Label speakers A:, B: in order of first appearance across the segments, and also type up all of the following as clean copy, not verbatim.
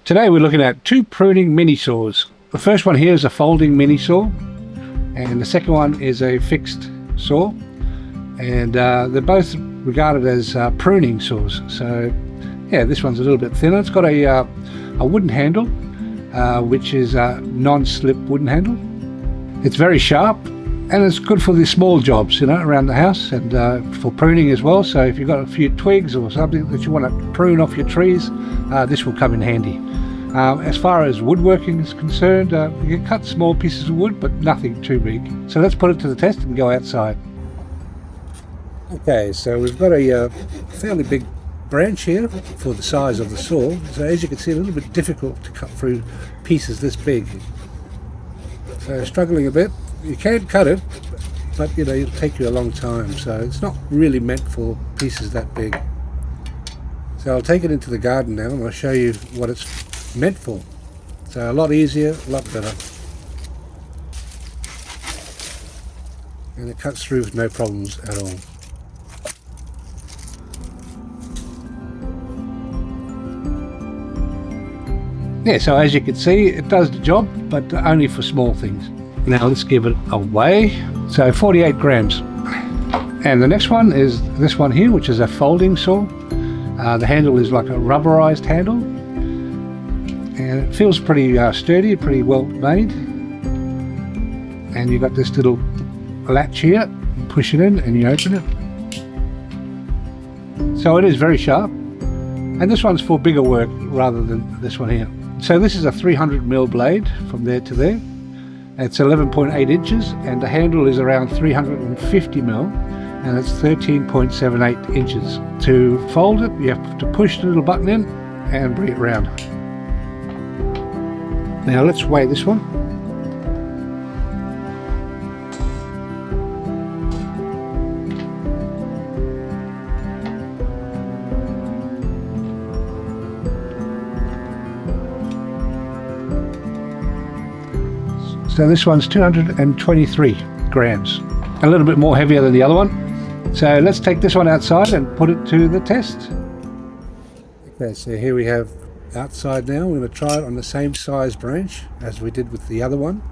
A: Today we're looking at two pruning mini saws. The first one here is a folding mini saw, and the second one is a fixed saw, and they're both regarded as pruning saws. So yeah, this one's a little bit thinner. It's got a wooden handle, which is a non-slip wooden handle. It's very sharp, and it's good for the small jobs, you know, around the house, and for pruning as well. So if you've got a few twigs or something that you want to prune off your trees, this will come in handy. As far as woodworking is concerned, you can cut small pieces of wood, but nothing too big. So let's put it to the test and go outside. Okay, so we've got a fairly big branch here for the size of the saw. So as you can see, a little bit difficult to cut through pieces this big. So struggling a bit. You can cut it, but you know, it'll take you a long time. So it's not really meant for pieces that big. So I'll take it into the garden now and I'll show you what it's meant for. So a lot easier, a lot better, and it cuts through with no problems at all. Yeah, so as you can see, it does the job, but only for small things. Now let's give it away. So 48 grams. And the next one is this one here, which is a folding saw. The handle is like a rubberized handle, and it feels pretty sturdy, pretty well made. And you've got this little latch here, you push it in and you open it. So it is very sharp, and this one's for bigger work rather than this one here. So this is a 300mm blade from there to there. It's 11.8 inches, and the handle is around 350mm, and it's 13.78 inches. To fold it, you have to push the little button in and bring it round. Now let's weigh this one. So this one's 223 grams, a little bit more heavier than the other one. So let's take this one outside and put it to the test. Okay, so here we have outside now. We're going to try it on the same size branch as we did with the other one.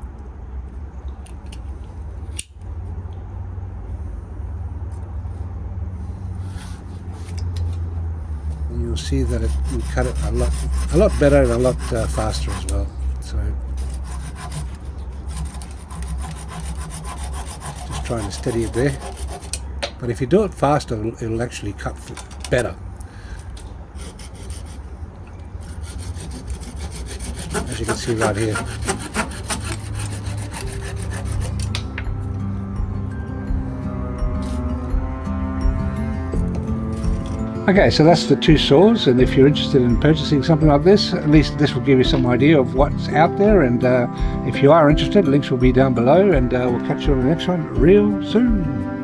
A: And you'll see that it will cut it a lot better and a lot faster as well. So just trying to steady it there. But if you do it faster, it'll actually cut better. As you can see right here. Okay, so that's the two saws, and if you're interested in purchasing something like this, at least this will give you some idea of what's out there. And if you are interested, links will be down below, and we'll catch you on the next one real soon.